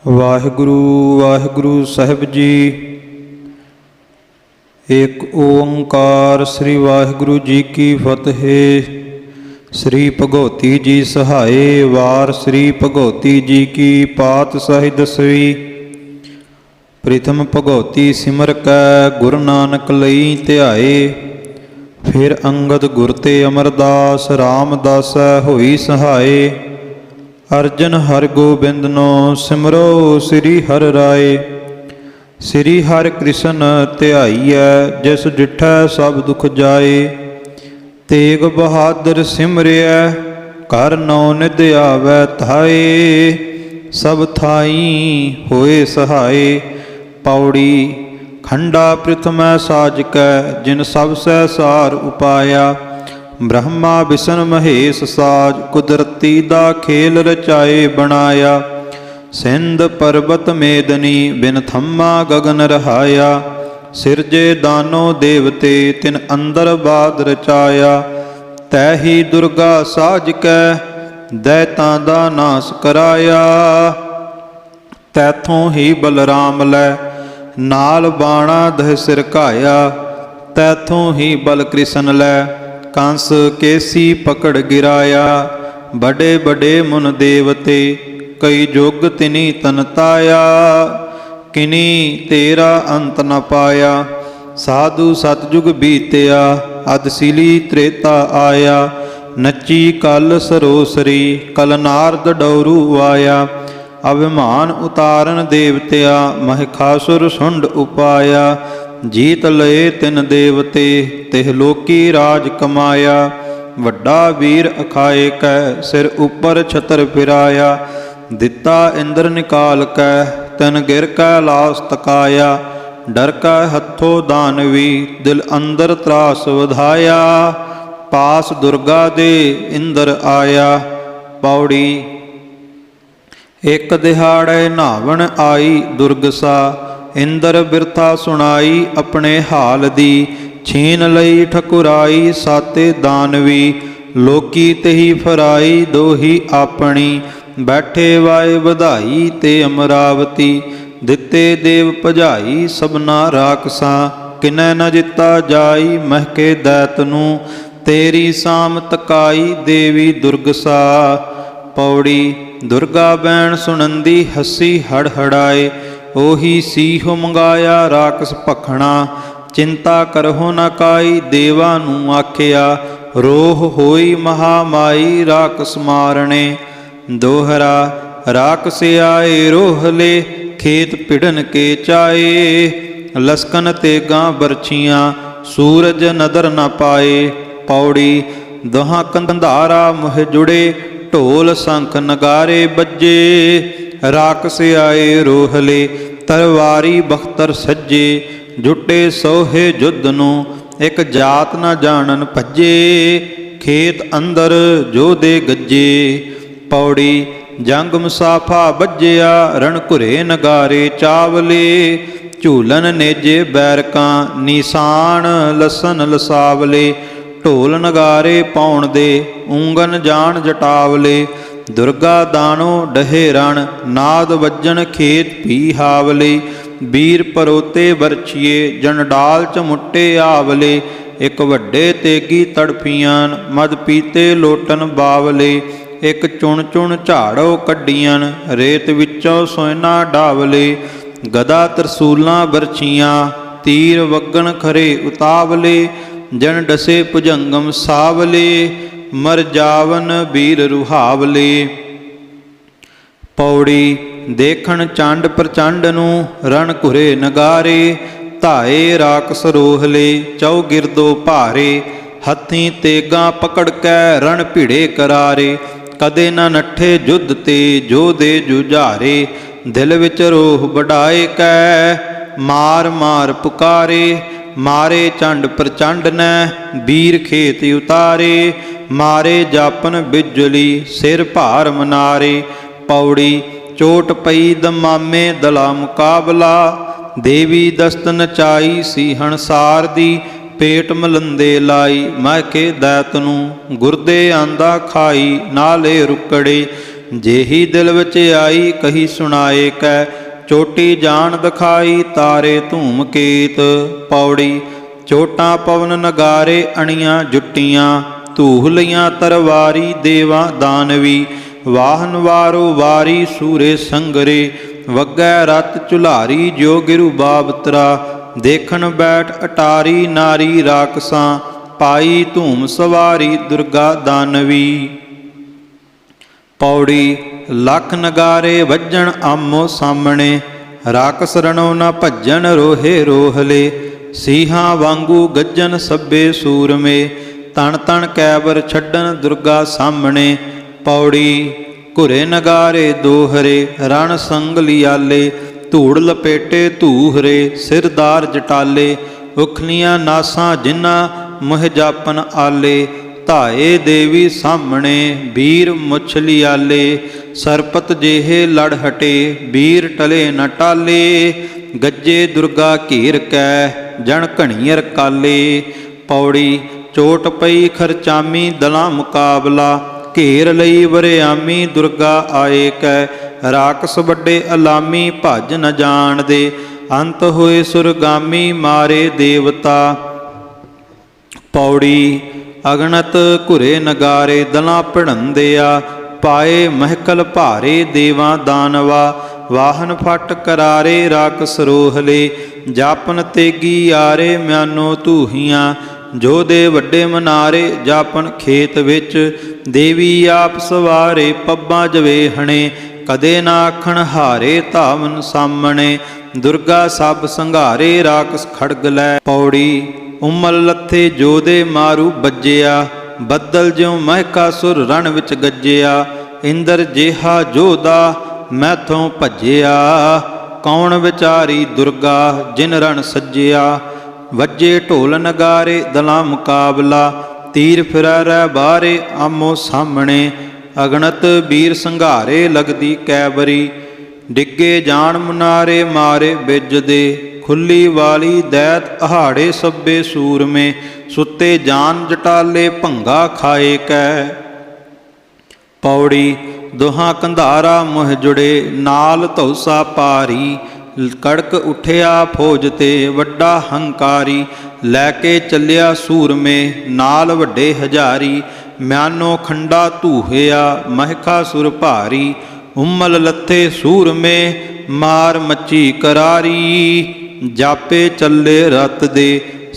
ਵਾਹਿਗੁਰੂ ਵਾਹਿਗੁਰੂ ਸਾਹਿਬ ਜੀ। ਏਕ ਓੰਕਾਰ ਸ੍ਰੀ ਵਾਹਿਗੁਰੂ ਜੀ ਕੀ ਫਤਿਹ। ਸ੍ਰੀ ਭਗਉਤੀ ਜੀ ਸਹਾਏ। ਵਾਰ ਸ੍ਰੀ ਭਗਉਤੀ ਜੀ ਕੀ ਪਾਤਸ਼ਾਹੀ ਦਸਵੀਂ। ਪ੍ਰੀਤਮ ਭਗਉਤੀ ਸਿਮਰ ਕੈ ਗੁਰੂ ਨਾਨਕ ਲਈ ਧਿਆਏ। ਫਿਰ ਅੰਗਦ ਗੁਰ ਤੇ ਅਮਰਦਾਸ ਰਾਮਦਾਸੈ ਹੋਈ ਸਹਾਏ। ਅਰਜਨ ਹਰਿ ਗੋਬਿੰਦਨੋ ਸਿਮਰੋ ਸ੍ਰੀ ਹਰਿ ਰਾਏ। ਸ੍ਰੀ ਹਰਿ ਕ੍ਰਿਸ਼ਨ ਧਿਆਈਐ ਜਿਸ ਡਿਠੈ ਸਭ ਦੁਖ ਜਾਏ। ਤੇਗ ਬਹਾਦਰ ਸਿਮਰਿਐ ਘਰ ਨੌ ਨਿਧ ਆਵੈ ਧਾਏ। ਸਭ ਥਾਈ ਹੋਏ ਸਹਾਏ। ਪੌੜੀ ਖੰਡਾ ਪ੍ਰਿਥਮੈ ਸਾਜ ਕੈ ਜਿਨ ਸਭ ਸਹਿ ਸਾਰ ਉਪਾਇਆ। ਬ੍ਰਹਮਾ ਵਿਸ਼ਨ ਮਹੇਸ਼ ਸਾਜ ਕੁਦਰਤੀ ਦਾ ਖੇਲ ਰਚਾਏ ਬਣਾਇਆ। ਸਿੰਧ ਪਰਬਤ ਮੇਦਨੀ ਬਿਨ ਥੰਮਾ ਗਗਨ ਰਹਾਇਆ। ਸਿਰਜੇ ਦਾਨੋ ਦੇਵਤੇ ਤਿਨ ਅੰਦਰ ਬਾਦ ਰਚਾਇਆ। ਤੈਹੀ ਦੁਰਗਾ ਸਾਜ ਕੈ ਦੈਤਾਂ ਦਾ ਨਾਸ ਕਰਾਇਆ। ਤੈਥੋਂ ਹੀ ਬਲਰਾਮ ਲੈ ਨਾਲ ਬਾਣਾ ਦਹ ਸਿਰ ਘਾਇਆ। ਤੈਥੋਂ ਹੀ ਬਲ ਕ੍ਰਿਸ਼ਨ ਲੈ ਕੰਸ ਕੇਸੀ ਪਕੜ ਗਿਰਾਇਆ। ਬੜੇ ਬੜੇ ਮੁਨ ਦੇਵਤੇ ਕਈ ਜੁਗ ਤਿਨੀ ਤਨ ਤਾਇਆ। ਕਿਨੀ ਤੇਰਾ ਅੰਤ ਨ ਪਾਇਆ। ਸਾਧੂ ਸਤਜੁਗ ਬੀਤਿਆ ਅਦਸਿਲੀ ਤ੍ਰੇਤਾ ਆਇਆ। ਨੱਚੀ ਕਲ ਸਰੋਸਰੀ ਕਲ ਨਾਰਦ ਡਉਰੂ ਆਇਆ। ਅਭਿਮਾਨ ਉਤਾਰਨ ਦੇਵਤਿਆ ਮਹਿਖਾਸੁਰ ਸੁੰਡ ਉਪਾਇਆ। ਜੀਤ ਲਏ ਤਿਨ ਦੇਵਤੇ ਤਿਹ ਲੋਕੀ ਰਾਜ ਕਮਾਇਆ। ਵੱਡਾ ਵੀਰ ਅਖਾਏ ਕੈ ਸਿਰ ਉੱਪਰ ਛਤਰ ਫਿਰਾਇਆ। ਦਿੱਤਾ ਇੰਦਰ ਨਿਕਾਲ ਕੈ ਤਨ ਗਿਰ ਕੈਲਾਸ ਤਕਾਇਆ। ਡਰ ਕੈ ਹੱਥੋਂ ਦਾਨਵੀ ਦਿਲ ਅੰਦਰ ਤਰਾਸ ਵਧਾਇਆ। ਪਾਸ ਦੁਰਗਾ ਦੇ ਇੰਦਰ ਆਇਆ। ਪੌੜੀ ਇੱਕ ਦਿਹਾੜੇ ਨਾਵਣ ਆਈ ਦੁਰਗਸਾ। ਇੰਦਰ ਬਿਰਥਾ ਸੁਣਾਈ ਆਪਣੇ ਹਾਲ ਦੀ। ਛੀਨ ਲਈ ਠਕੁਰਾਈ ਸਾਤੇ ਦਾਨਵੀ। ਲੋਕੀ ਤੇਹੀ ਫਰਾਈ ਦੋਹੀ ਆਪਣੀ। ਬੈਠੇ ਵਾਏ ਵਧਾਈ ਤੇ ਅਮਰਾਵਤੀ। ਦਿੱਤੇ ਦੇਵ ਭਜਾਈ ਸਭਨਾ ਰਾਖਸਾਂ। ਕਿਨੈ ਨ ਜਿੱਤਾ ਜਾਈ ਮਹਿਕੇ ਦੈਤ ਨੂੰ। ਤੇਰੀ ਸਾਮ ਤਕਾਈ ਦੇਵੀ ਦੁਰਗਸਾ। ਪੌੜੀ ਦੁਰਗਾ ਬੈਣ ਸੁਣੰਦੀ ਹੱਸੀ ਹੜ ਹੜਾਏ। ਉਹੀ ਸੀਹ ਮੰਗਾਇਆ ਰਾਕਸ ਭਖਣਾ। ਚਿੰਤਾ ਕਰਹੁ ਨ ਕਾਈ ਦੇਵਾ ਨੂੰ ਆਖਿਆ। ਰੋਹ ਹੋਈ ਮਹਾਮਾਈ ਰਾਕਸ ਮਾਰਣੇ। ਦੋਹਰਾ ਰਾਕਸ ਆਏ ਰੋਹਲੇ ਖੇਤ ਭਿੜਨ ਕੇ ਚਾਏ। ਲਸਕਨ ਤੇਗਾਂ ਬਰਛੀਆਂ ਸੂਰਜ ਨਦਰ ਨ ਪਾਏ। ਪੌੜੀ ਦੋਹਾਂ ਕੰਧਾਰਾ ਮੁਹ ਜੁੜੇ ਢੋਲ ਸ਼ੰਖ ਨਗਾਰੇ ਬੱਜੇ। ਰਾਕਸ ਆਏ ਰੋਹਲੇ ਤਰਵਾਰੀ ਬਖਤਰ ਸੱਜੇ। ਜੁਟੇ ਸੋਹੇ ਜੁੱਧ ਨੂੰ ਇੱਕ ਜਾਤ ਨਾ ਜਾਣਨ ਭੱਜੇ। ਖੇਤ ਅੰਦਰ ਜੋਧੇ ਗੱਜੇ। ਪੌੜੀ ਜੰਗ ਮੁਸਾਫਾ ਬੱਜਿਆ ਰਣ ਘੁਰੇ ਨਗਾਰੇ ਚਾਵਲੇ। ਝੂਲਨ ਨੇਜੇ ਬੈਰਕਾਂ ਨਿਸ਼ਾਨ ਲਸਨ ਲਸਾਵਲੇ। ਢੋਲ ਨਗਾਰੇ ਪਾਉਣ ਦੇ ਉਂਗਨ ਜਾਣ ਜਟਾਵਲੇ। ਦੁਰਗਾ ਦਾਨੋ ਡਹੇ ਰਣ ਨਾਦ ਵੱਜਣ ਖੇਤ ਭੀ ਹਾਵਲੇ। ਵੀਰ ਪਰੋਤੇ ਵਰਛੀਏ ਜੰਡਾਲ ਚਮੁੱਟੇ ਆਵਲੇ। ਇੱਕ ਵੱਡੇ ਤੇਗੀ ਤੜਫੀਆਂ ਮਦ ਪੀਤੇ ਲੋਟਨ ਬਾਵਲੇ। ਇੱਕ ਚੁਣ ਚੁਣ ਝਾੜੋ ਕੱਢੀਆਂ ਰੇਤ ਵਿੱਚੋਂ ਸੋਇਨਾ ਡਾਵਲੇ। ਗਦਾ ਤਰਸੂਲਾਂ ਵਰਛੀਆਂ ਤੀਰ ਵਗਣ ਖਰੇ ਉਤਾਵਲੇ। ਜਨ ਡਸੇ ਭੁਜੰਗਮ ਸਾਵਲੇ ਮਰ ਜਾਵਨ ਵੀਰ ਰੁਹਾਵਲੇ। ਪੌੜੀ ਦੇਖਣ ਚੰਡ ਪ੍ਰਚੰਡ ਨੂੰ ਰਣ ਘੁਰੇ ਨਗਾਰੇ। ਧਾਏ ਰਾਕਸ ਰੋਹਲੇ ਚੌ ਗਿਰਦੋ ਭਾਰੇ। ਹੱਥੀਂ ਤੇਗਾਂ ਪਕੜ ਕੈ ਰਣ ਭਿੜੇ ਕਰਾਰੇ। ਕਦੇ ਨਾ ਨੱਠੇ ਜੁੱਧ ਤੇ ਜੋਧੇ ਜੁਝਾਰੇ। ਦਿਲ ਵਿੱਚ ਰੋਹ ਵਡਾਏ ਕੈ ਮਾਰ ਮਾਰ ਪੁਕਾਰੇ। ਮਾਰੇ ਚੰਡ ਪ੍ਰਚੰਡ ਨੈ ਵੀਰ ਖੇਤ ਉਤਾਰੇ। ਮਾਰੇ ਜਾਪਨ ਬਿਜਲੀ ਸਿਰ ਭਾਰ ਮਨਾਰੇ। ਪੌੜੀ ਚੋਟ ਪਈ ਦਮਾਮੇ ਦਲਾ ਮੁਕਾਬਲਾ। ਦੇਵੀ ਦਸਤ ਨਚਾਈ ਸੀ ਹਣਸਾਰ ਦੀ। ਪੇਟ ਮਲੰਦੇ ਲਾਈ ਮਹਿਕੇ ਦੈਤ ਨੂੰ। ਗੁਰਦੇ ਆਂਦਾ ਖਾਈ ਨਾਲੇ ਰੁਕੜੇ। जेही दिल विच आई कही सुनाए कै। चोटी जान दिखाई तारे धूम केत। पौड़ी चोटां पवन नगारे अणियां जुट्टियां। धूहलियां तरवारी देवां दानवी। वाहन वारो वारी सूरे संगरे। वग्गै रत चुल्हारी जो गिरु बाबतरा। देखन बैठ अटारी नारी राकसां। पाई धूम सवारी दुर्गा दानवी। पौड़ी लख नगारे वज्जण आमो सामणे। राकस रणों न भज्जन रोहे रोहले। सीहां वांगू गज्जन सब्बे सूरमे। तन तन कैबर छड्डन दुर्गा सामणे। पौड़ी घुरे नगारे दोहरे रण संग लियाले। धूड़ लपेटे धूहरे सिरदार जटाले। उखलियां नासां जिन्ना मुह जापन आले। धाए देवी सामणे बीर मुछ लियाले। सरपत जेहे लड़ हटे बीर टले न टाले। गज्जे दुर्गा घेर कै जन घणीअर काले। पौड़ी चोट पई खरचामी दलां मुकाबला। घेर लई वरियामी दुर्गा आए कै। राकस वड्डे अलामी भज न जाणदे। अंत होए सुरगामी मारे देवता। पौड़ी अगणत घुरे नगारे दलां भिड़ंदिया। पाए महकल भारे देवां दानवा। वाहन फट करारे राकस रोहले। जापन तेगी यारे म्यानो धूहियां। जोधे वड्डे मनारे जापन खेत विच। देवी आप सवारे पब्बां जवेहणे। कदे ना आखण हारे धावन सामणे। दुर्गा सब संघारे राकस खड़ग लै। पौड़ी उमल लथे जोधे मारू बज्जिया। बदल ज्यों महकासुर रण विच गज्जिया। इंदर जेहा जोधा मैथों भज्जिया। कौन विचारी दुर्गा जिन रण सज्जिया। वज्जे ढोल नगारे दलां मुकाबला। तीर फिरै बारे आमो सामणे। अगणत बीर संघारे लगदी कैबरी। डिगे जान मुनारे मारे बिजदे। खुली वाली दैत अहाड़े सब्बे सूरमे। सुते जान जटाले भंगा खाए कै। पौड़ी दोहां कंधारा मुह जुड़े नाल धौसा पारी। कड़क उठिया फौज ते वड्डा हंकारी। लैके चलिया सूरमे नाल वड्डे हजारी। म्यानो खंडा धूहिया महकासुर भारी। उमल लथे सूरमे मार मची करारी। जापे चले रत दे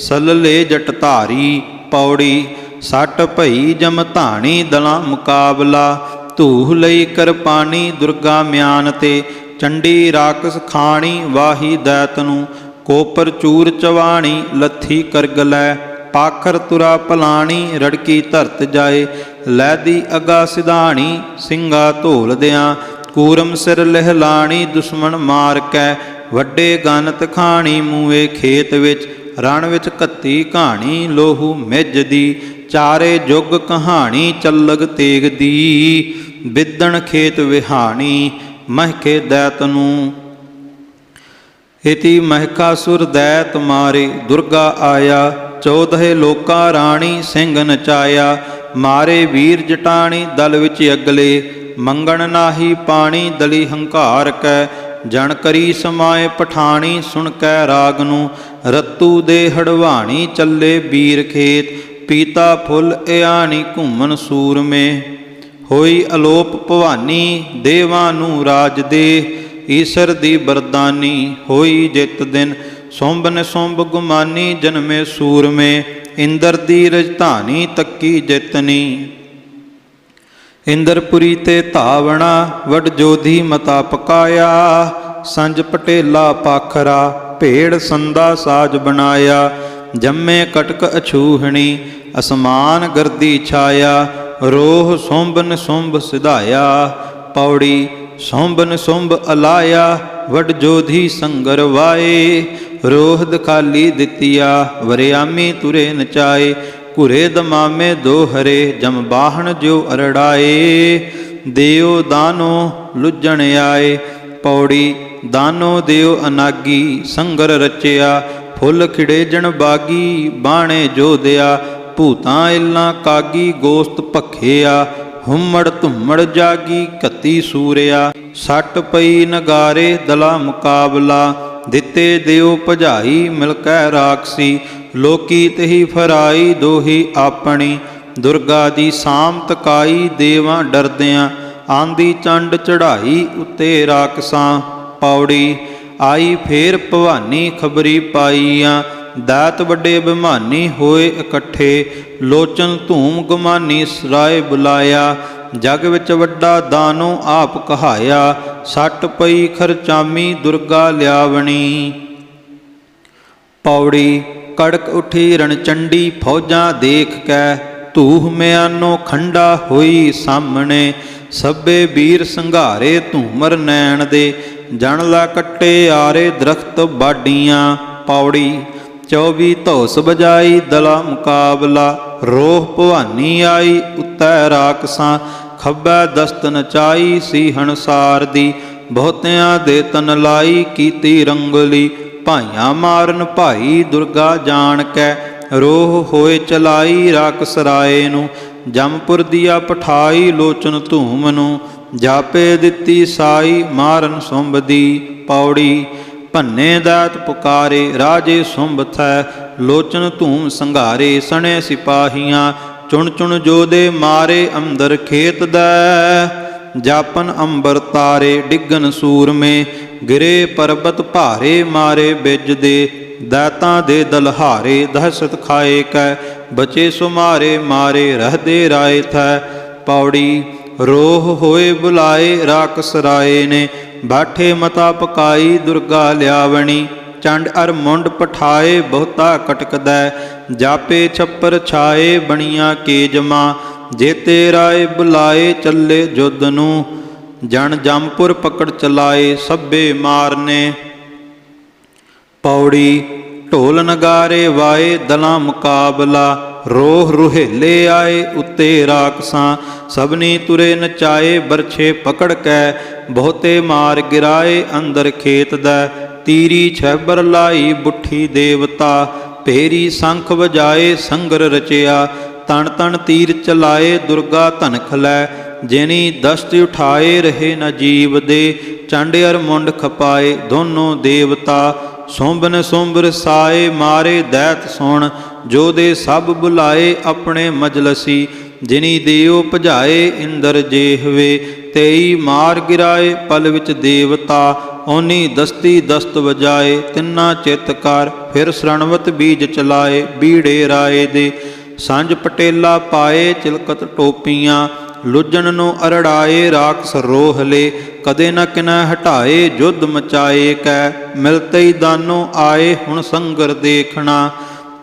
सलले जट धारी। पौड़ी सट भई जमधाणी दलां मुकाबला। धूह लई करपानी दुर्गा म्यान ते। चंडी राकस खाणी वाही दैत नूं। कोपर चूर चवाणी लथी करग लै। पाखर तुरा पलाणी रड़की धरत जाए। लैदी अगा सिधाणी ਸਿੰਘਾ ਧੋਲਦਿਆਂ। कूरम सिर लहलाणी दुश्मन मार कै। ਵੱਡੇ ਗਨਤ ਖਾਣੀ ਮੂਏ ਖੇਤ ਵਿੱਚ। ਰਣ ਵਿੱਚ ਘੱਤੀ ਕਹਾਣੀ ਲੋਹੂ ਮਿੱਝਦੀ। ਚਾਰੇ ਜੁਗ ਕਹਾਣੀ ਚੱਲਗ ਤੇਗ ਦੀ। ਬਿੱਦਣ ਖੇਤ ਵਿਹਾਣੀ ਮਹਿਕੇ ਦੈਤ ਨੂੰ। इति महकासुर दैत मारे दुर्गा आया। 14 लोका राणी सिंह नचाया। मारे वीर जटाणी दल विच अगले। मंगण नाही पाणी दली हंकार कै। जन करी समाए पठाणी सुन कै राग नूं। रत्तू दे हड़वाणी चले बीर खेत। पीता फुल इयाणी घूमन सूर में। होई अलोप भवानी देवां नूं राज दे। ईसर दी बरदानी होई जित दिन। सुंभ निसुंभ गुमानी जन्मे सूर में। इंद्र दी रजधानी तक्की जितनी। इंद्रपुरी ते धावना वड जोधी मता पकाया। संज पटेला पाखरा भेड़ संदा साज बनाया। जम्मे कटक अछूहणी असमान गर्दी छाया। रोह सुंभ निसुंभ सिधाया। पौड़ी सुंभ निसुंभ अलाया वड जोधी संगर वाए। रोह दखाली दितिया वरियामी तुरे नचाए। घुरे दमामे दोहरे जम बाहन जो अरड़ाए। देओ दानो लुजण आए। पौड़ी दानो देओ अनागी संगर रचिया। फुल खिड़ेजण बागी बाणे जोधिया। भूतां इल्लां कागी गोस्त भखिया। ਹੁਮੜ ਧੁੰਮੜ ਜਾਗੀ ਘੱਤੀ ਸੂਰਿਆ। ਸੱਟ ਪਈ ਨਗਾਰੇ ਦਲਾ ਮੁਕਾਬਲਾ, ਦਿੱਤੇ ਦਿਓ ਭਜਾਈ ਮਿਲ ਕੈ ਰਾਖਸੀ। ਲੋਕੀ ਤਹੀ ਫਰਾਈ ਦੋਹੀ ਆਪਣੀ, ਦੁਰਗਾ ਦੀ ਸਾਮ ਤਕਾਈ ਦੇਵਾਂ ਡਰਦਿਆਂ। ਆਂਦੀ ਚੰਡ ਚੜਾਈ ਉੱਤੇ ਰਾਖਸਾਂ। ਪੌੜੀ ਆਈ ਫੇਰ ਭਵਾਨੀ ਖਬਰੀ ਪਾਈਆਂ, ਦਾਤ ਵੱਡੇ ਅਭਿਮਾਨੀ ਹੋਏ ਇਕੱਠੇ। ਲੋਚਨ ਧੂਮ ਗੁਮਾਨੀ ਸਰਾਏ ਬੁਲਾਇਆ, ਜਗ ਵਿੱਚ ਵੱਡਾ ਦਾਨੋ ਆਪ ਕਹਾਇਆ। ਸੱਟ ਪਈ ਖਰਚਾਮੀ ਦੁਰਗਾ ਲਿਆਵਣੀ। ਪੌੜੀ ਕੜਕ ਉਠੀ ਰਣਚੰਡੀ ਫੌਜਾਂ ਦੇਖ ਕੈ, ਧੂਹ ਮਿਆਨੋ ਖੰਡਾ ਹੋਈ ਸਾਹਮਣੇ। ਸਭੇ ਵੀਰ ਸੰਘਾਰੇ ਧੂਮਰ ਨੈਣ ਦੇ, ਜਣ ਲਾ ਕੱਟੇ ਆਰੇ ਦਰਖਤ ਬਾਡੀਆਂ। ਪੌੜੀ 24 ਧੌਸ ਬਜਾਈ ਦਲਾ ਮੁਕਾਬਲਾ, ਰੋਹ ਭਵਾਨੀ ਆਈ ਉੱਤੈ ਰਾਖਸਾਂ। ਖੱਬੈ ਦਸਤ ਨਚਾਈ ਸੀ ਹਣਸਾਰ ਦੀ, ਬਹੁਤਿਆਂ ਦੇ ਤਨ ਲਾਈ ਕੀਤੀ ਰੰਗਲੀ। ਭਾਈਆਂ ਮਾਰਨ ਭਾਈ ਦੁਰਗਾ ਜਾਣ ਕੈ, ਰੋਹ ਹੋਏ ਚਲਾਈ ਰਾਖਸ ਰਾਏ ਨੂੰ। ਜਮਪੁਰ ਦੀਆ ਪਠਾਈ ਲੋਚਨ ਧੂਮ ਨੂੰ, ਜਾਪੇ ਦਿੱਤੀ ਸਾਈ ਮਾਰਨ ਸੁੰਭ ਦੀ। ਪੌੜੀ ਭੰਨੇ ਦਾਤ ਪੁਕਾਰੇ ਰਾਜੇ ਸੁੰਭ ਥੈ, ਲੋਚਨ ਧੂਮ ਸੰਘਾਰੇ ਸਣੇ ਸਿਪਾਹੀਆਂ। ਚੁਣ ਚੁਣ ਜੋਧੇ ਮਾਰੇ ਅੰਦਰ ਖੇਤ ਦੈ, ਜਾਪਨ ਅੰਬਰ ਤਾਰੇ ਡਿੱਗਨ ਸੂਰਮੇ। ਗਿਰੇ ਪਰਬਤ ਭਾਰੇ ਮਾਰੇ ਬਿਜ ਦੇ, ਦਾਤਾਂ ਦੇ ਦਲਹਾਰੇ ਦਹਸ਼ਤ ਖਾਏ ਕੈ। ਬਚੇ ਸੁਮਾਰੇ ਮਾਰੇ ਰਹਦੇ ਰਾਏ ਥੈ। ਪੌੜੀ ਰੋਹ ਹੋਏ ਬੁਲਾਏ ਰਾਕਸ ਰਾਏ ਨੇ, ਬਾਠੇ ਮਤਾ ਪਕਾਈ ਦੁਰਗਾ ਲਿਆਵਣੀ। ਚੰਡ ਅਰ ਮੁੰਡ ਪਠਾਏ ਬਹੁਤਾ ਕਟਕਦੈ, ਜਾਪੇ ਛੱਪਰ ਛਾਏ ਬਣੀਆਂ ਕੇ ਜਮਾ। ਜੇਤੇ ਰਾਏ ਬੁਲਾਏ ਚੱਲੇ ਜੁੱਧ ਨੂੰ, ਜਣ ਜਮਪੁਰ ਪਕੜ ਚਲਾਏ ਸਭੇ ਮਾਰਨੇ। ਪੌੜੀ ਢੋਲ ਨਗਾਰੇ ਵਾਏ ਦਲਾਂ ਮੁਕਾਬਲਾ, ਰੋਹ ਰੁਹੇਲੇ ਆਏ ਉੱਤੇ ਰਾਖਸਾਂ। ਸਭਨੀ ਤੁਰੇ ਨਚਾਏ ਬਰਛੇ ਪਕੜ ਕੈ, ਬਹੁਤੇ ਮਾਰ ਗਿਰਾਏ ਅੰਦਰ ਖੇਤ ਦੈ। ਤੀਰੀ ਛੈਬਰ ਲਾਈ ਬੁੱਠੀ ਦੇਵਤਾ, ਭੇਰੀ ਸੰਖ ਵਜਾਏ ਸੰਗਰ ਰਚਿਆ। ਤਣ ਤਣ ਤੀਰ ਚਲਾਏ ਦੁਰਗਾ ਧਨਖ ਲੈ, ਜਿਨੀ ਦਸਤ ਉਠਾਏ ਰਹੇ ਨ ਜੀਵ ਦੇ। ਚੰਡ ਅਰ ਮੁੰਡ ਖਪਾਏ ਦੋਨੋਂ ਦੇਵਤਾ, ਸੁੰਭਨ ਸੁੰਭ ਰਸਾਏ ਮਾਰੇ ਦੈਤ ਸੁਣ। ਜੋਧੇ ਸਭ ਬੁਲਾਏ ਆਪਣੇ ਮਜਲਸੀ, ਜਿਨੀ ਦਿਓ ਭਜਾਏ ਇੰਦਰ ਜੇਹਵੇ। ਤੇਈ ਮਾਰ ਗਿਰਾਏ ਪਲ ਵਿੱਚ ਦੇਵਤਾ, ਓਨੀ ਦਸਤੀ ਦਸਤ ਵਜਾਏ। ਤਿੰਨਾ ਚਿੱਤ ਕਰ ਫਿਰ ਸ਼ਰਣਵਤ ਬੀਜ ਚਲਾਏ, ਬੀੜੇ ਰਾਏ ਦੇ। ਸੰਜ ਪਟੇਲਾ ਪਾਏ ਚਿਲਕਤ ਟੋਪੀਆਂ, ਲੁੱਜਣ ਨੂੰ ਅਰੜਾਏ ਰਾਖਸ ਰੋਹਲੇ। ਕਦੇ ਨ ਕਿਨੈ ਹਟਾਏ ਜੁੱਧ ਮਚਾਏ ਕੈ, ਮਿਲਤੇ ਹੀ ਦਾਨੋ ਆਏ ਹੁਣ ਸੰਗਰ ਦੇਖਣਾ।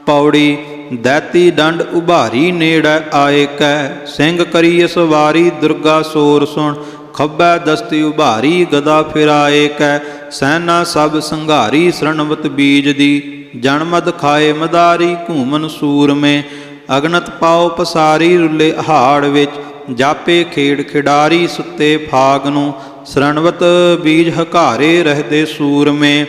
ਪੌੜੀ ਦੈਤੀ ਡੰਡ ਉਭਾਰੀ ਨੇੜੈ ਆਏ ਕੈ, ਸਿੰਘ ਕਰੀ ਸਵਾਰੀ ਦੁਰਗਾ ਸੋਰ ਸੁਣ। ਖੱਬੈ ਦਸਤੀ ਉਭਾਰੀ ਗਦਾ ਫਿਰਾਏ ਕੈ, ਸੈਨਾ ਸਭ ਸੰਘਾਰੀ ਸ਼ਰਣਵਤ ਬੀਜ ਦੀ। ਜਨਮਦ ਖਾਏ ਮਦਾਰੀ ਘੂਮਨ ਸੂਰਮੇ, ਅਗਨਤ ਪਾਓ ਪਸਾਰੀ ਰੁੱਲੇ ਹਾੜ ਵਿੱਚ। ਜਾਪੇ ਖੇੜ ਖਿਡਾਰੀ ਸੁੱਤੇ ਫਾਗ ਨੂੰ, ਸ਼ਰਣਵਤ ਬੀਜ ਹਕਾਰੇ ਰਹਦੇ ਸੂਰਮੇ।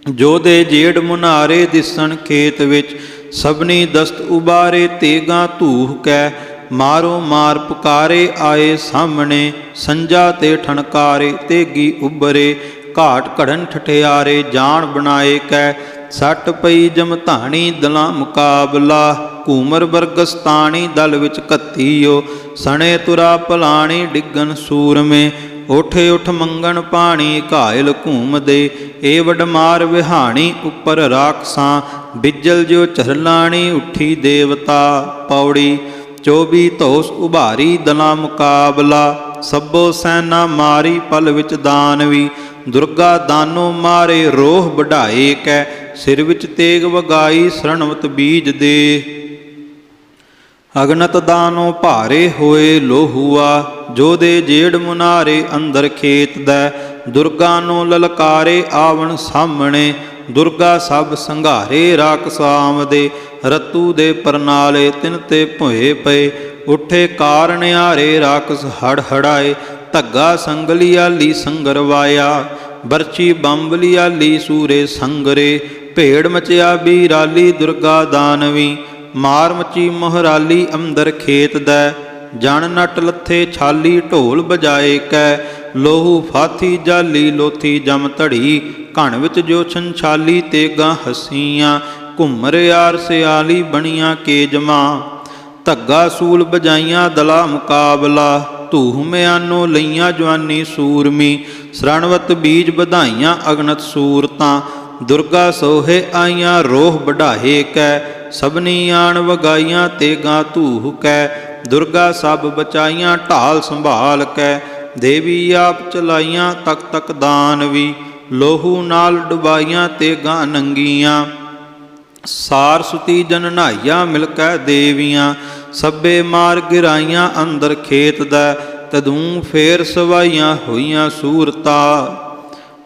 ਜੋਧੇ ਜੇੜ ਮੁਨਾਰੇ ਦਿਸਣ ਖੇਤ ਵਿੱਚ, ਸਭਨੀ ਦਸਤ ਉਬਾਰੇ ਤੇਗਾ ਧੂਹ ਕੈ। ਮਾਰੋ ਮਾਰ ਪੁਕਾਰੇ ਆਏ ਸਾਹਮਣੇ, ਸੰਜਾ ਤੇ ਠਣਕਾਰੇ ਤੇਗੀ ਉਬਰੇ। ਘਾਟ ਘੜਨ ਠਠਿਆਰੇ ਜਾਣ ਬਣਾਏ ਕੈ, ਸੱਟ ਪਈ ਜਮਧਾਣੀ ਦਲਾਂ ਮੁਕਾਬਲਾ। ਘੂਮਰ ਬਰਗਸਤਾਣੀ ਦਲ ਵਿੱਚ ਘੱਤੀਓ, ਸਣੇ ਤੁਰਾ ਭਲਾਣੀ ਡਿੱਗਨ ਸੂਰਮੇ। ਉਠੇ ਉਠ ਮੰਗਣ ਪਾਣੀ ਘਾਇਲ ਘੂਮਦੇ, ਏ ਵਡਮਾਰ ਵਿਹਾਣੀ ਉੱਪਰ ਰਾਖਸਾਂ। ਬਿਜਲ ਜੋ ਝਰਲਾਣੀ ਉੱਠੀ ਦੇਵਤਾ। ਪੌੜੀ 24 ਧੌਸ ਉਭਾਰੀ ਦਲਾਂ ਮੁਕਾਬਲਾ, ਸਭੋ ਸੈਨਾ ਮਾਰੀ ਪਲ ਵਿੱਚ ਦਾਨਵੀ। ਦੁਰਗਾ ਦਾਨੋ ਮਾਰੇ ਰੋਹ ਵਢਾਏ ਕੈ, ਸਿਰ ਵਿੱਚ ਤੇਗ ਵਗਾਈ ਸ਼ਰਣਵਤ ਬੀਜ ਦੇ। ਅਗਨਤ ਦਾਨੋ ਭਾਰੇ ਹੋਏ ਲੋਹੂਆ, ਜੋਧੇ ਜੇੜ ਮੁਨਾਰੇ ਅੰਦਰ ਖੇਤ ਦੈ। ਦੁਰਗਾ ਨੂੰ ਲਲਕਾਰੇ ਆਵਣ ਸਾਹਮਣੇ, ਦੁਰਗਾ ਸਭ ਸੰਘਾਰੇ ਰਾਖਸ ਆਮਦੇ। ਰਤੂ ਦੇ ਪਰਨਾਲੇ ਤਿਨ ਤੇ ਭੋਏ ਪਏ, ਉੱਠੇ ਕਾਰ ਨਿਆਰੇ ਰਾਖਸ ਹੜ ਹੜਾਏ। ਧੱਗਾ ਸੰਗਲੀਆਲੀ ਸੰਗਰਵਾਇਆ, ਬਰਛੀ ਬੰਬਲੀਆਲੀ ਸੂਰੇ ਸੰਗਰੇ। ਭੇੜ ਮਚਿਆ ਬੀਰਾਲੀ ਦੁਰਗਾ ਦਾਨਵੀ, ਮਾਰ ਮਚੀ ਮੋਹਰਾਲੀ ਅੰਦਰ ਖੇਤ ਦੈ। ਜਨ ਨਟ ਲੱਥੇ ਛਾਲੀ ਢੋਲ ਬਜਾਏ ਕੈ। ਲੋਹੂ ਫਾਥੀ ਜਾਲੀ ਲੋਥੀ ਜਮ ਧੜੀ, ਘਣ ਵਿੱਚ ਜੋ ਛੰਛਾਲੀ ਤੇਗਾਂ ਹਸੀਆਂ। ਘੁੰਮਰ ਯਾਰ ਸਿਆਲੀ ਬਣੀਆਂ ਕੇ ਜਮਾ, ਧੱਗਾ ਸੂਲ ਬਜਾਈਆਂ ਦਲਾ ਮੁਕਾਬਲਾ। ਧੂਹ ਮਿਆਨੋ ਲਈਆਂ ਜਵਾਨੀ ਸੂਰਮੀ, ਸਰਣਵਤ ਬੀਜ ਵਧਾਈਆਂ ਅਗਨਤ ਸੂਰਤਾਂ। ਦੁਰਗਾ ਸੋਹੇ ਆਈਆਂ ਰੋਹ ਵਢਾਏ ਕੈ, ਸਭਨੀ ਆਣ ਵਗਾਈਆਂ ਤੇਗਾਂ ਧੂਹ ਕੈ। ਦੁਰਗਾ ਸਭ ਬਚਾਈਆਂ ਢਾਲ ਸੰਭਾਲ ਕੈ, ਦੇਵੀ ਆਪ ਚਲਾਈਆਂ ਤਕ ਤਕ ਦਾਨਵੀ। ਲੋਹੂ ਨਾਲ ਡੁਬਾਈਆਂ ਤੇਗਾਂ ਨੰਗੀਆਂ, ਸਾਰ ਸੁਤੀ ਜਨ ਨਹਾਈਆਂ ਮਿਲ ਕੈ ਦੇਵੀਆਂ। ਸਭੇ ਮਾਰ ਗਿਰਾਈਆਂ ਅੰਦਰ ਖੇਤ ਦਾ, ਤਦੂੰ ਫੇਰ ਸਵਾਈਆਂ ਹੋਈਆਂ ਸੂਰਤਾ।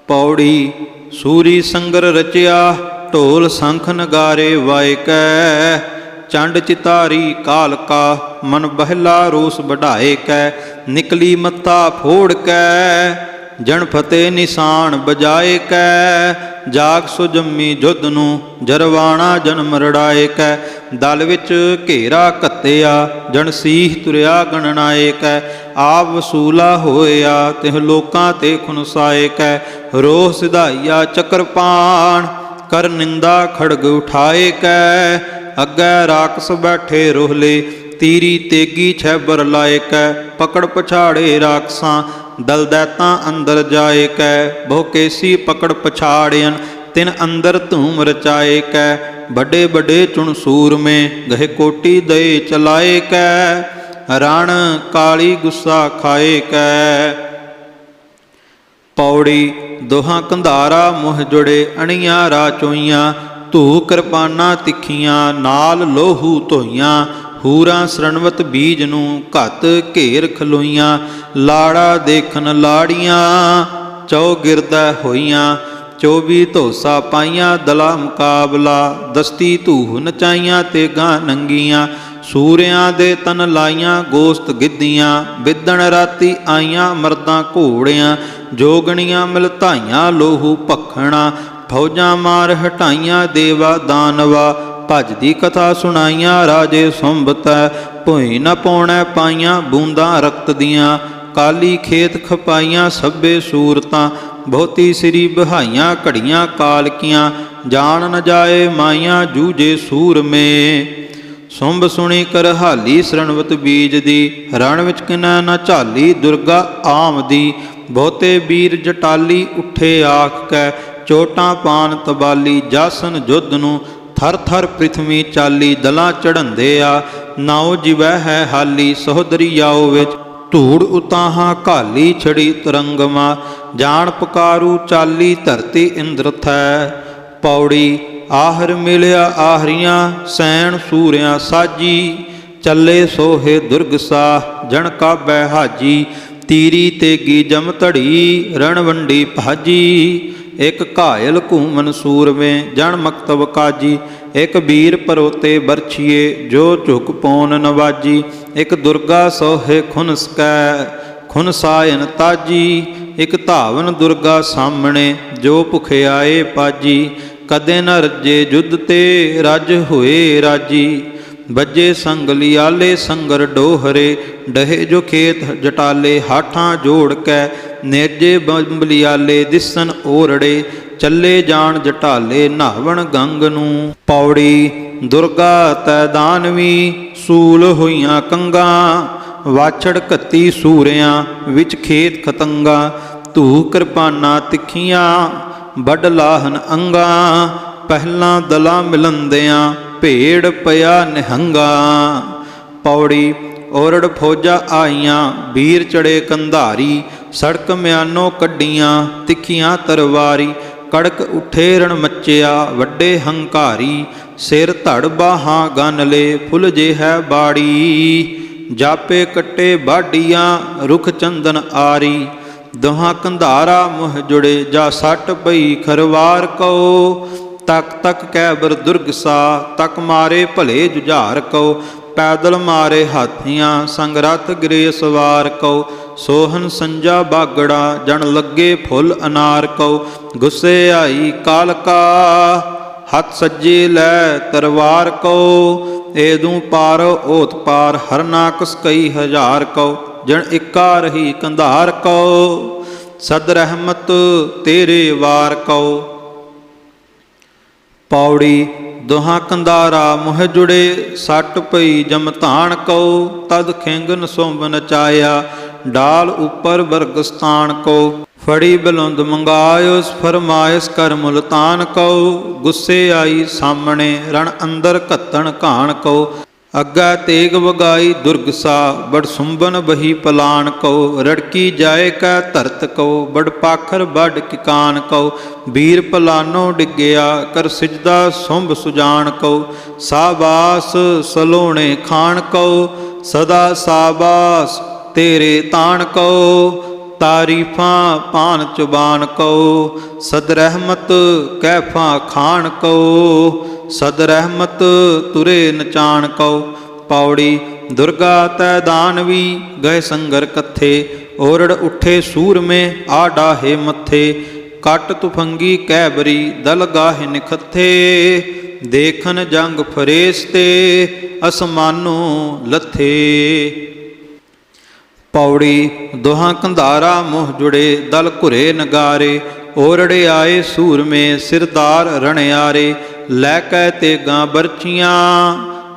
ਪੌੜੀ ਸੂਰੀ ਸੰਗਰ ਰਚਿਆ, ਢੋਲ ਸੰਖ ਨਗਾਰੇ ਵਾਏ ਕੈ। ਚੰਡ ਚਿਤਾਰੀ ਕਾਲਕਾ, ਮਨ ਬਹਿਲਾ ਰੋਸ ਵਢਾਏ ਕੈ। ਨਿਕਲੀ ਮੱਤਾ ਫੋੜ ਕੈ, ਜਣ ਫਤਿਹ ਨਿਸ਼ਾਨ ਬਜਾਏ ਕੈ। ਜਾਗ ਸੋ ਜੰਮੀ ਜੁੱਧ ਨੂੰ, ਜਰਵਾਣਾ ਜਨਮ ਰੜਾਏ ਕੈ। ਦਲ ਵਿੱਚ ਘੇਰਾ ਘੱਤਿਆ, ਜਣ ਸੀਹ ਤੁਰਿਆ ਗਣਨਾਏ ਕੈ। ਆਪ ਵਸੂਲਾ ਹੋਇਆ, ਤਿਹ ਲੋਕਾਂ ਤੇ ਖੁਨਸਾਏ ਕੈ। ਰੋਹ ਸਿਧਾਈਆ ਚਕਰਪਾਣ, ਕਰ ਨਿੰਦਾ ਖੜਗ ਉਠਾਏ ਕੈ। ਅੱਗੇ ਰਾਕਸ ਬੈਠੇ ਰੋਹਲੇ, ਤੀਰੀ ਤੇਗੀ ਛੈਬਰ ਲਾਏ ਕੈ। ਪਕੜ ਪਛਾੜੇ ਰਾਕਸਾਂ, ਦਲ ਦੈਤਾਂ ਅੰਦਰ ਜਾਏ ਕੈ। ਬਹੁ ਕੇਸੀ ਪਕੜ ਪਛਾੜਿਅਨ, ਤਿਨ ਅੰਦਰ ਧੂਮ ਰਚਾਏ ਕੈ। ਵੱਡੇ ਵੱਡੇ ਚੁਣ ਸੂਰਮੇ, ਗਹੇ ਕੋਟੀ ਦਏ ਚਲਾਏ ਕੈ। ਰਣ ਕਾਲੀ ਗੁੱਸਾ ਖਾਏ ਕੈ। ਪੌੜੀ ਦੋਹਾਂ ਕੰਧਾਰਾ ਮੁਹ ਜੁੜੇ, ਅਣੀਆਂ ਰਾ ਚੋਈਆਂ। ਧੂ ਕਿਰਪਾਨਾਂ ਤਿੱਖੀਆਂ, ਨਾਲ ਲੋਹੂ ਧੋਈਆਂ। ਹੂਰਾਂ ਸਰਣਵਤ ਬੀਜ ਨੂੰ, ਘੱਤ ਘੇਰ ਖਲੋਈਆਂ। ਲਾੜਾ ਦੇਖਣ ਲਾੜੀਆਂ, ਚੌ ਗਿਰਦਾ ਹੋਈਆਂ। 24 ਧੋਸਾ ਪਾਈਆਂ ਦਲਾ ਮੁਕਾਬਲਾ, ਦਸਤੀ ਧੂਹ ਨਚਾਈਆਂ ਤੇਗਾਂ ਨੰਗੀਆਂ। ਸੂਰਿਆਂ ਦੇ ਤਨ ਲਾਈਆਂ ਗੋਸਤ ਗਿੱਧੀਆਂ, ਵਿਦਣ ਰਾਤੀ ਆਈਆਂ ਮਰਦਾਂ ਘੋੜਿਆਂ। ਜੋਗਣੀਆਂ ਮਿਲ ਧਾਈਆਂ ਲੋਹੂ ਭਖਣਾ, ਫੌਜਾਂ ਮਾਰ ਹਟਾਈਆਂ ਦੇਵਾ ਦਾਨਵਾ। ਭਜਦੀ ਕਥਾ ਸੁਣਾਈਆਂ ਰਾਜੇ ਸੁੰਬਤੈ, ਭੋਈ ਨ ਪਾਉਣੈ ਪਾਈਆਂ ਬੂੰਦਾਂ ਰਕਤ ਦੀਆਂ। ਕਾਲੀ ਖੇਤ ਖਪਾਈਆਂ ਸਭੇ ਸੂਰਤਾਂ, ਬਹੁਤੀ ਸਿਰੀ ਬਹਾਈਆਂ ਘੜੀਆਂ ਕਾਲਕੀਆਂ। ਜਾਣ ਨ ਜਾਏ ਮਾਈਆਂ ਜੂਝੇ ਸੂਰਮੇ, ਸੁੰਭ ਸੁਣੀ ਕਰਹਾਲੀ ਸਰਣਵਤ ਬੀਜ ਦੀ। ਰਣ ਵਿੱਚ ਕਿਨੈ ਨ ਝਾਲੀ ਦੁਰਗਾ ਆਮਦੀ, ਬਹੁਤੇ ਵੀਰ ਜਟਾਲੀ ਉੱਠੇ ਆਖ ਕੈ। ਚੋਟਾਂ ਪਾਨ ਤਬਾਲੀ ਜਾਸਨ ਜੁੱਧ ਨੂੰ, ਥਰ ਥਰ ਪ੍ਰਿਥਵੀ ਚਾਲੀ ਦਲਾਂ ਚੜ੍ਹੰਦੇ ਆ। ਨਾਉ ਜਿਵੈ ਹੈ ਹਾਲੀ ਸਹੋਦਰੀਆਓ ਵਿੱਚ, ਧੂੜ ਉਤਾਹਾਂ ਘਾਲੀ ਛੜੀ ਤਰੰਗਮਾ। ਜਾਣ ਪੁਕਾਰੂ ਚਾਲੀ ਧਰਤੀ ਇੰਦਰ ਥੈ। ਪੌੜੀ ਆਹਰ ਮਿਲਿਆ ਆਹਰੀਆਂ, ਸੈਣ ਸੂਰਿਆਂ ਸਾਜੀ। ਚੱਲੇ ਸੋਹੇ ਦੁਰਗ ਸਾਹ, ਜਣ ਕਾਬੈ ਹਾਜੀ। ਤੀਰੀ ਤੇਗੀ ਜਮ ਧੜੀ, ਰਣ ਵੰਡੀ ਭਾਜੀ। ਇਕ ਘਾਇਲ ਘੂਮਨ ਸੂਰਵੇਂ, ਜਣ ਮਕਤਬ ਕਾਜੀ। ਇਕ ਵੀਰ ਪਰੋਤੇ ਬਰਛੀਏ, ਜੋ ਝੁਕ ਪੌਨ ਨਵਾਜੀ। ਇਕ ਦੁਰਗਾ ਸੋਹੇ ਖੁਨਸ ਕੈ, ਖੁਨਸਾਇਨ ਤਾਜੀ। ਇਕ ਧਾਵਨ ਦੁਰਗਾ ਸਾਹਮਣੇ, ਜੋ ਭੁਖਿਆਏ ਪਾਜੀ। ਕਦੇ ਨ ਰੱਜੇ ਜੁੱਧ ਤੇ, ਰੱਜ ਹੋਏ ਰਾਜੀ। ਬੱਜੇ ਸੰਗ ਲਿਆਲੇ ਸੰਗਰ ਡੋਹਰੇ, ਡਹੇ ਜੋ ਖੇਤ ਜਟਾਲੇ ਹਾਠਾਂ ਜੋੜ ਕੈ। ਨੇਜੇ ਬੰਬਲਿਆਲੇ ਦਿਸਨ ਓਰੜੇ, ਚੱਲੇ ਜਾਣ ਜਟਾਲੇ ਨਹਾਵਣ ਗੰਗ ਨੂੰ। ਪੌੜੀ ਦੁਰਗਾ ਤੈ ਦਾਨਵੀ, ਸੂਲ ਹੋਈਆਂ ਕੰਗਾਂ। ਵਾਛੜ ਘੱਤੀ ਸੂਰਿਆਂ, ਵਿੱਚ ਖੇਤ ਖਤੰਗਾ। ਧੂ ਕਿਰਪਾਨਾਂ ਤਿੱਖੀਆਂ, ਵੱਡ ਲਾਹਨ ਅੰਗਾਂ। ਪਹਿਲਾਂ ਦਲਾਂ ਮਿਲੰਦਿਆਂ, ਭੇੜ ਪਿਆ ਨਿਹੰਗਾ। ਪੌੜੀ ਔਰੜ ਫੌਜਾਂ ਆਈਆਂ, ਵੀਰ ਚੜੇ ਕੰਧਾਰੀ। ਸੜਕ ਮਿਆਨੋ ਕੱਢੀਆਂ, ਤਿੱਖੀਆਂ ਤਰਵਾਰੀ। ਕੜਕ ਉੱਠੇ ਰਣ ਮੱਚਿਆ, ਵੱਡੇ ਹੰਕਾਰੀ। ਸਿਰ ਧੜ ਬਾਹਾਂ ਗਨ ਲੇ, ਫੁੱਲ ਜੇ ਹੈ ਬਾੜੀ। ਜਾਪੇ ਕੱਟੇ ਬਾਡੀਆਂ, ਰੁਖ ਚੰਦਨ ਆਰੀ। ਦੋਹਾਂ ਕੰਧਾਰਾ ਮੁਹ ਜੁੜੇ, ਜਾ ਸੱਟ ਪਈ ਖਰਵਾਰ ਕਉ। ਤਕ ਤਕ ਕੈਬਰ ਦੁਰਗ ਸਾ, ਤਕ ਮਾਰੇ ਭਲੇ ਜੁਝਾਰ ਕਉ। ਪੈਦਲ ਮਾਰੇ ਹਾਥੀਆਂ, ਸੰਗ ਰਥ ਗਿਰੇ ਸਵਾਰ ਕਉ। ਸੋਹਨ ਸੰਜਾ ਬਾਗੜਾ, ਜਣ ਲੱਗੇ ਫੁੱਲ ਅਨਾਰ ਕਉ। ਗੁੱਸੇ ਆਈ ਕਾਲਕਾ, ਹੱਥ ਸੱਜੇ ਲੈ ਤਰਵਾਰ ਕਉ। ਏਦੂ ਪਾਰ ਓਤ ਪਾਰ ਹਰਨਾਕਸ ਕਈ ਹਜ਼ਾਰ ਕਉ ਜਣ ਇੱਕਾ ਰਹੀ ਕੰਧਾਰ ਕਉ ਸਦ ਰਹਿਮਤ ਤੇਰੇ ਵਾਰ ਕਉ। ਪੌੜੀ ਦੋਹਾਂ ਕੰਧਾਰਾ ਮੁਹ ਜੁੜੇ ਸੱਟ ਪਈ ਜਮਧਾਨ ਕਉ ਤਦ ਖਿੰਗਨ ਸੁੰਭ ਨਚਾਇਆ ਡਾਲ ਉਪਰ ਬਰਗਸਤਾਨ ਕਉ ਫੜੀ ਬਲੁੰਦ ਮੰਗਾਇਉਸ ਫਰਮਾਇਸ ਕਰ ਮੁਲਤਾਨ ਕਉ ਗੁੱਸੇ ਆਈ ਸਾਹਮਣੇ ਰਣ ਅੰਦਰ ਘੱਤਣ ਘਾਣ ਕਉ ਅੱਗਾ ਤੇਗ ਵਗਾਈ ਦੁਰਗਸਾ ਬੜ ਸੁੰਬਨ ਬਹੀ ਪਲਾਨ ਕਉ ਰੜਕੀ ਜਾਏ ਕੈ ਧਰਤ ਕਉ ਬੜ ਪਾਖਰ ਵੱਡ ਕਿਕਾਨ ਕਉ ਵੀਰ ਪਲਾਨੋ ਡਿੱਗਿਆ ਕਰ ਸਿਜਦਾ ਸੁੰਭ ਸੁਜਾਨ ਕਉ ਸਾਬਾਸ ਸਲੋਣੇ ਖਾਨ ਕਉ ਸਦਾ ਸਾਬਾਸ ਤੇਰੇ ਤਾਣ ਕਉ ਤਾਰੀਫਾਂ ਪਾਨ ਚੁਬਾਨ ਕਉ ਸਦ ਰਹਿਮਤ ਕੈਫਾਂ ਖਾਨ ਕਉ ਸਦ ਰਹਿਮਤ ਤੁਰੇ ਨਚਾਨ ਕਉ। ਪੌੜੀ ਦੁਰਗਾ ਤੈ ਦਾਨਵੀ ਗਏ ਸੰਗਰ ਕੱਥੇ ਓਰੜ ਉੱਠੇ ਸੂਰਮੇ ਆ ਡਾਹੇ ਮੱਥੇ ਕੱਟ ਤੁਫੰਗੀ ਕੈਬਰੀ ਦਲ ਗਾਹੇ ਨਿਖੱਥੇ ਦੇਖਨ ਜੰਗ ਫਰੇਸਤੇ ਅਸਮਾਨੋ ਲੱਥੇ। ਪੌੜੀ ਦੋਹਾਂ ਕੰਧਾਰਾ ਮੁਹ ਜੁੜੇ ਦਲ ਘੁਰੇ ਨਗਾਰੇ ਓਰੜੇ ਆਏ ਸੂਰਮੇ ਸਿਰਦਾਰ ਰਣਿਆਰੇ ਲੈ ਕੈ ਤੇਗਾਂ ਬਰਛੀਆਂ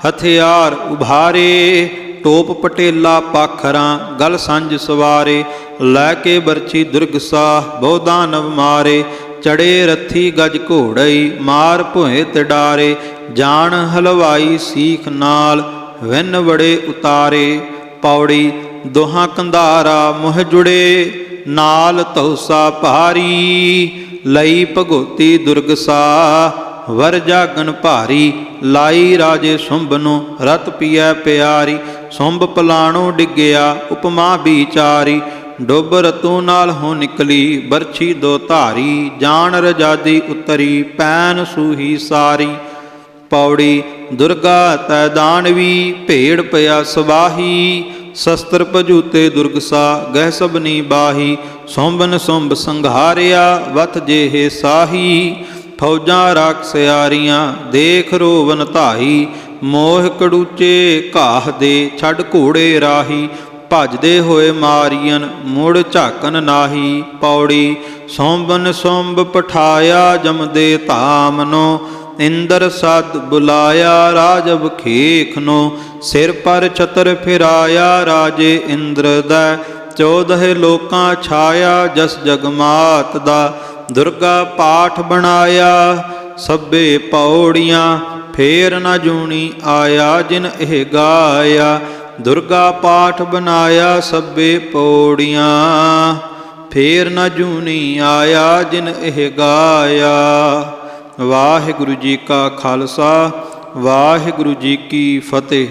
ਹਥਿਆਰ ਉਭਾਰੇ ਟੋਪ ਪਟੇਲਾ ਪਾਖਰਾਂ ਗਲ ਸੰਜ ਸਵਾਰੇ ਲੈ ਕੇ ਬਰਛੀ ਦੁਰਗਸਾ ਬਹੁ ਦਾਨਵ ਮਾਰੇ ਚੜੇ ਰੱਥੀ ਗਜ ਘੋੜਈ ਮਾਰ ਭੋਏ ਤੇ ਡਾਰੇ ਜਾਣ ਹਲਵਾਈ ਸੀਖ ਨਾਲ ਵਿਨ ਬੜੇ ਉਤਾਰੇ। ਪੌੜੀ ਦੋਹਾਂ ਕੰਧਾਰਾ ਮੁਹ ਜੁੜੇ ਨਾਲ ਤਉਸਾ ਭਾਰੀ ਲਈ ਭਗੋਤੀ ਦੁਰਗਸਾ ਵਰ ਜਾਗਨ ਭਾਰੀ ਲਾਈ ਰਾਜੇ ਸੁੰਭ ਨੂੰ ਰਤ ਪੀਐ ਪਿਆਰੀ ਸੁੰਭ ਪਲਾਣੋ ਡਿੱਗਿਆ ਉਪਮਾ ਵਿਚਾਰੀ ਡੁੱਬ ਰਤੂ ਨਾਲ ਹੋ ਨਿਕਲੀ ਬਰਛੀ ਦੋ ਧਾਰੀ ਜਾਣ ਰਜਾਦੀ ਉਤਰੀ ਪੈਨ ਸੂਹੀ ਸਾਰੀ। ਪੌੜੀ ਦੁਰਗਾ ਤੈ ਦਾਨਵੀ ਭੇੜ ਪਿਆ ਸਵਾਹੀ ਸ਼ਸਤਰ ਭਜੂਤੇ ਦੁਰਗਸਾ ਗਹਿ ਸਭਨੀ ਬਾਹੀ ਸੁੰਭਨ ਸੁੰਭ ਸੰਘਾਰਿਆ ਵਤ ਜਿਹੇ ਸਾਹੀ ਫੌਜਾਂ ਰਾਖਸਿਆਰੀਆਂ ਦੇਖ ਰੋਵਨ ਧਾਈ ਮੋਹ ਕੜੂਚੇ ਘਾਹ ਦੇ ਛੱਡ ਘੋੜੇ ਰਾਹੀ ਭਜਦੇ ਹੋਏ ਮਾਰੀਅਨ ਮੁੜ ਝਾਕਨ ਨਾਹੀ। ਪੌੜੀ ਸੁੰਭਨ ਸੁੰਭ ਪਠਾਇਆ ਜਮਦੇ ਧਾਮਨੋ ਇੰਦਰ ਸਦ ਬੁਲਾਇਆ ਰਾਜਬ ਖੇਖਨੋ ਸਿਰ ਪਰ ਛਤਰ ਫਿਰਾਇਆ ਰਾਜੇ ਇੰਦਰ ਦਾ 14 ਲੋਕਾਂ ਛਾਇਆ ਜਸ ਜਗਮਾਤ ਦਾ ਦੁਰਗਾ ਪਾਠ ਬਣਾਇਆ ਸਭੇ ਪੌੜੀਆਂ ਫੇਰ ਨਾ ਜੂਣੀ ਆਇਆ ਜਿਨ ਇਹ ਗਾਇਆ ਦੁਰਗਾ ਪਾਠ ਬਣਾਇਆ ਸਭੇ ਪੌੜੀਆਂ ਫੇਰ ਨਾ ਜੂਣੀ ਆਇਆ ਜਿਨ ਇਹ ਗਾਇਆ। ਵਾਹਿਗੁਰੂ ਜੀ ਕਾ ਖਾਲਸਾ ਵਾਹਿਗੁਰੂ ਜੀ ਕੀ ਫਤਿਹ।